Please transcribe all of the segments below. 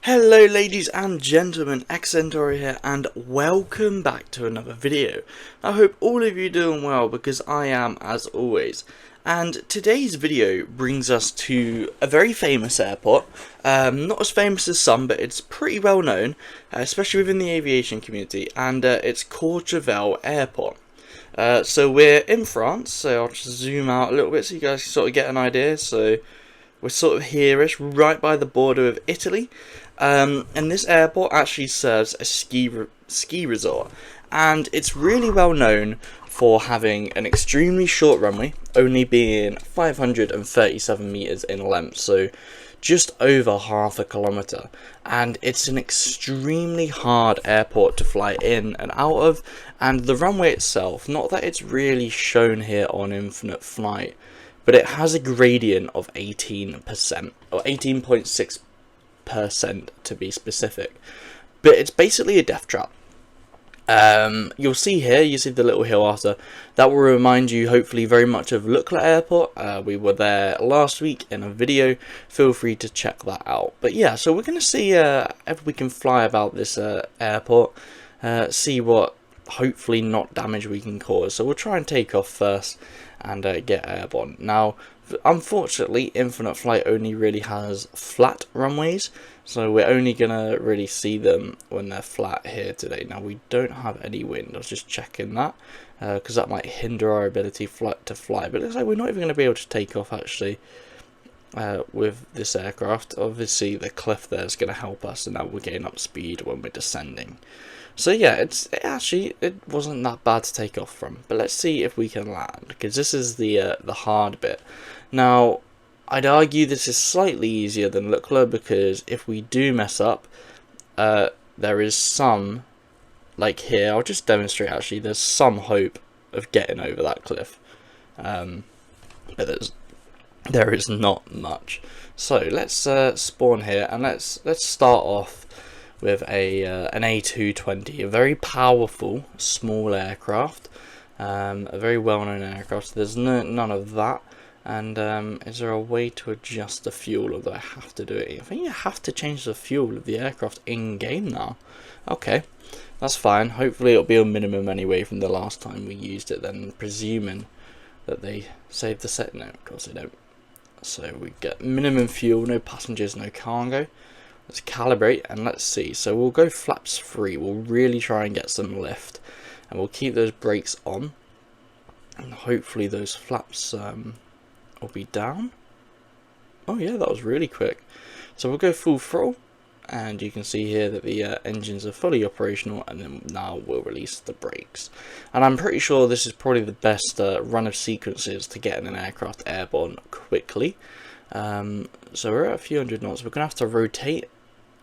Hello ladies and gentlemen, Xentori here and welcome back to another video. I hope all of you are doing well because I am as always. And today's video brings us to a very famous airport, not as famous as some but it's pretty well known, especially within the aviation community, and it's Courchevel Airport. So we're in France, so I'll just zoom out a little bit so you guys can sort of get an idea. So we're sort of here-ish, right by the border of Italy. And this airport actually serves a ski resort, and it's really well known for having an extremely short runway, only being 537 meters in length, so just over half a kilometer. And it's an extremely hard airport to fly in and out of, and the runway itself, not that it's really shown here on inifnite, but it has a gradient of 18%, or 18.6% to be specific. But it's basically a death trap. You'll see here, you see the little hill after, that will remind you hopefully very much of Leclerc Airport. We were there last week in a video, feel free to check that out. But yeah, so we're going to see if we can fly about this airport, see what hopefully not damage we can cause. So we'll try and take off first and get airborne. Now unfortunately infinite flight only really has flat runways, so we're only gonna really see them when they're flat here today. Now we don't have any wind, I was just checking that because that might hinder our ability to fly, but it looks like we're not even going to be able to take off actually with this aircraft. Obviously the cliff there is going to help us, and now we're getting up speed when we're descending. So yeah, it wasn't that bad to take off from, but let's see if we can land, because this is the hard bit. Now, I'd argue this is slightly easier than Leclerc, because if we do mess up, there is some, like here, I'll just demonstrate actually, there's some hope of getting over that cliff, but there is not much. So let's spawn here, and let's start off with an A330, a very powerful small aircraft, a very well-known aircraft. There's none of that. And is there a way to adjust the fuel, or do I have to do it? I think you have to change the fuel of the aircraft in game now. Okay, that's fine. Hopefully it'll be a minimum anyway from the last time we used it, then presuming that they saved the set. No, of course they don't. So we get minimum fuel, no passengers, no cargo. Let's calibrate and let's see. So we'll go flaps free. We'll really try and get some lift, and we'll keep those brakes on, and hopefully those flaps will be down. Oh yeah, that was really quick. So we'll go full throttle, and you can see here that the engines are fully operational, and then now we'll release the brakes. And I'm pretty sure this is probably the best run of sequences to get an aircraft airborne quickly. So we're at a few hundred knots. We're gonna have to rotate.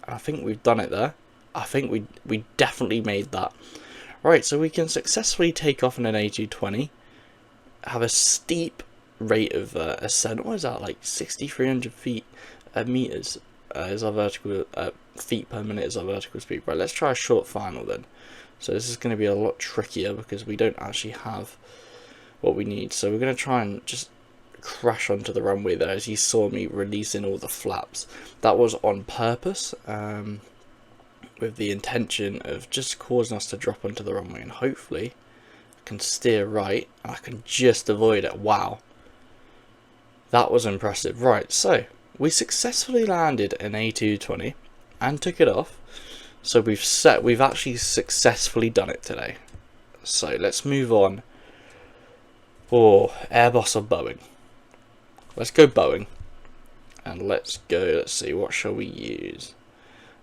I think we've done it there. I think we definitely made that. Right, so we can successfully take off in an A320, have a steep rate of ascent. What is that, like 6,300 meters is our vertical feet per minute is our vertical speed. Right, let's try a short final then. So this is going to be a lot trickier because we don't actually have what we need. So we're going to try and just crash onto the runway there, as you saw me releasing all the flaps. That was on purpose, with the intention of just causing us to drop onto the runway, and hopefully I can steer right and I can just avoid it. Wow, that was impressive. Right, so we successfully landed an A320 and took it off. So we've actually successfully done it today. So let's move on. Oh, Airbus or Boeing? Let's go Boeing, and let's see, what shall we use?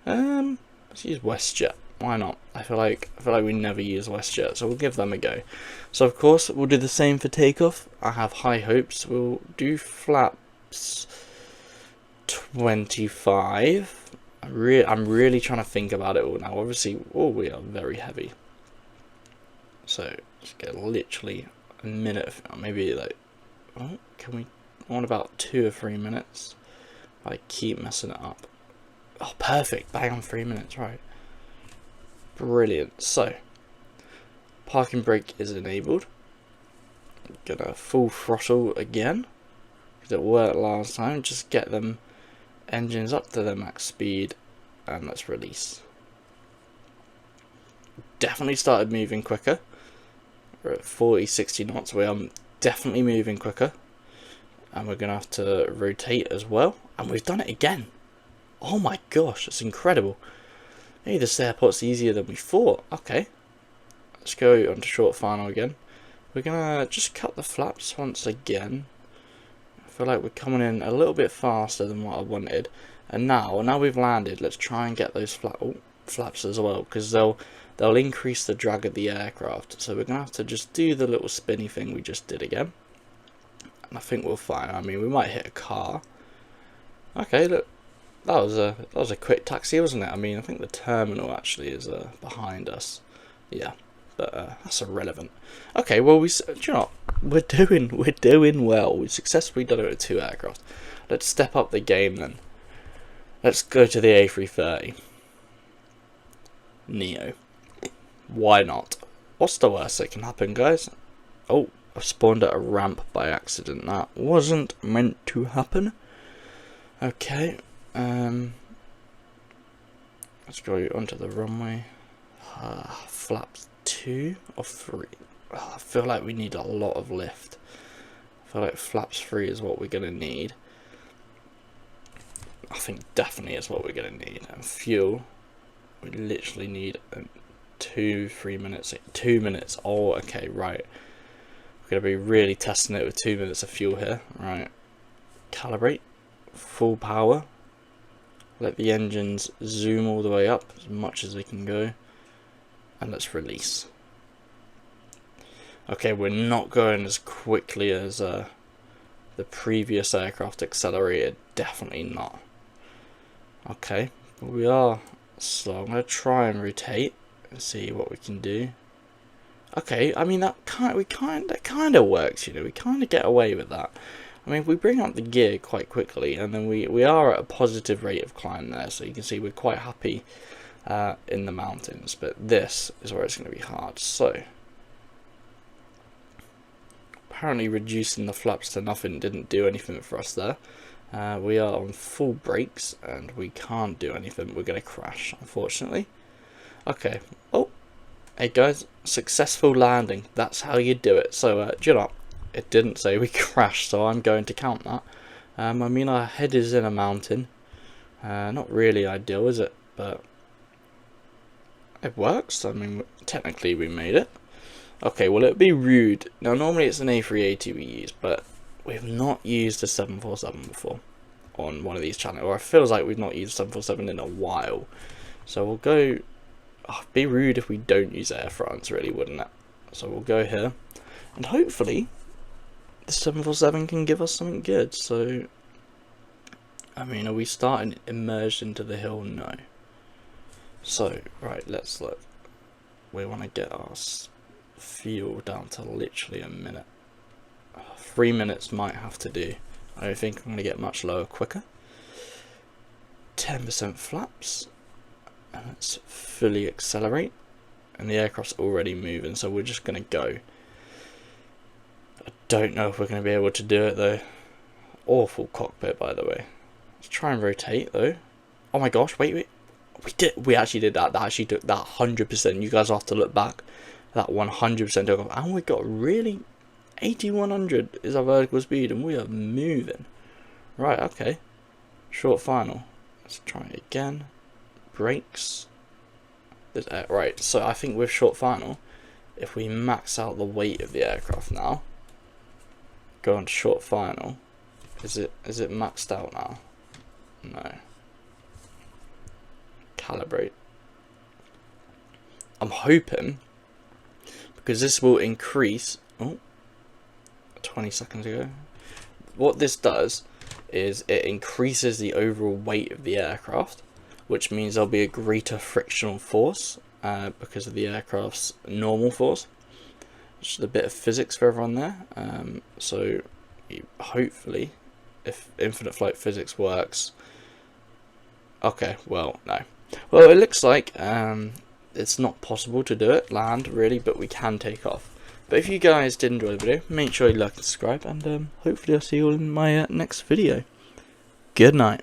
Let's use WestJet. Why not? I feel like we never use WestJet, so we'll give them a go. So of course we'll do the same for takeoff. I have high hopes. We'll do flaps 25. I'm really trying to think about it all now. Obviously, we are very heavy. So just get literally a minute, maybe like, oh, can we? I want about 2 or 3 minutes. I keep messing it up. Oh, perfect. Bang on 3 minutes, right. Brilliant. So, parking brake is enabled. Gonna full throttle again, because it worked last time. Just get them engines up to their max speed, and let's release. Definitely started moving quicker. We're at 40-60 knots. We are definitely moving quicker, and we're gonna have to rotate as well, and we've done it again. Oh my gosh, it's incredible. Maybe this airport's easier than we thought. Okay, let's go on to short final again. We're gonna just cut the flaps once again. I feel like we're coming in a little bit faster than what I wanted. And now we've landed, let's try and get those flaps as well, because they'll increase the drag of the aircraft. So we're gonna have to just do the little spinny thing we just did again, and I think we'll find. I mean, we might hit a car. Okay, look, that was a quick taxi, wasn't it? I mean, I think the terminal actually is behind us. Yeah, but that's irrelevant. Okay, well, do you know what? We're doing well. We've successfully done it with 2 aircraft. Let's step up the game then. Let's go to the A330 Neo. Why not? What's the worst that can happen, guys? Oh, I've spawned at a ramp by accident. That wasn't meant to happen. Okay, let's go onto the runway. Flaps 2 or 3. I feel like we need a lot of lift. I feel like flaps 3 is what we're gonna need. I think definitely is what we're gonna need. And fuel, we literally need 2-3 minutes. 2 minutes. Oh, okay, right. We're gonna be really testing it with 2 minutes of fuel here. Right. Calibrate. Full power. Let the engines zoom all the way up as much as they can go. And let's release. Okay, we're not going as quickly as the previous aircraft accelerated. Definitely not. Okay, but we are slow. I'm going to try and rotate and see what we can do. Okay, I mean that kind of works, you know. We kind of get away with that. I mean, we bring up the gear quite quickly, and then we are at a positive rate of climb there, so you can see we're quite happy in the mountains. But this is where it's going to be hard. So apparently reducing the flaps to nothing didn't do anything for us there. We are on full brakes and we can't do anything. We're going to crash, unfortunately. Okay. Oh, hey guys, successful landing. That's how you do it. So, do you know what? It didn't say we crashed, so I'm going to count that. I mean, our head is in a mountain. Not really ideal, is it? But it works. I mean, technically we made it. Okay, well, it'd be rude. Now, normally it's an A380 we use, but we've not used a 747 before on one of these channels, or it feels like we've not used 747 in a while. So we'll go. Oh, it'd be rude if we don't use Air France, really, wouldn't it? So we'll go here, and hopefully the 747 can give us something good. So, I mean, are we starting immersed into the hill? No. So, right, let's look. We want to get our fuel down to literally a minute. 3 minutes might have to do. I don't think I'm going to get much lower quicker. 10% flaps. And let's fully accelerate. And the aircraft's already moving, so we're just going to go. I don't know if we're going to be able to do it though. Awful cockpit, by the way. Let's try and rotate though. Oh my gosh, wait. We actually did that. That actually took that 100%. You guys have to look back. That 100% took off. And we got really 8100 is our vertical speed, and we are moving. Right, okay. Short final. Let's try it again. Brakes. Right, so I think with short final, if we max out the weight of the aircraft now, go on to short final, is it maxed out now? No. Calibrate. I'm hoping, because this will increase. Oh, 20 seconds ago. What this does is it increases the overall weight of the aircraft, which means there'll be a greater frictional force because of the aircraft's normal force. Just a bit of physics for everyone there. So hopefully, if infinite flight physics works. Okay, well, no. Well, it looks like it's not possible to do it, land really, but we can take off. But if you guys did enjoy the video, make sure you like and subscribe, and hopefully I'll see you all in my next video. Good night.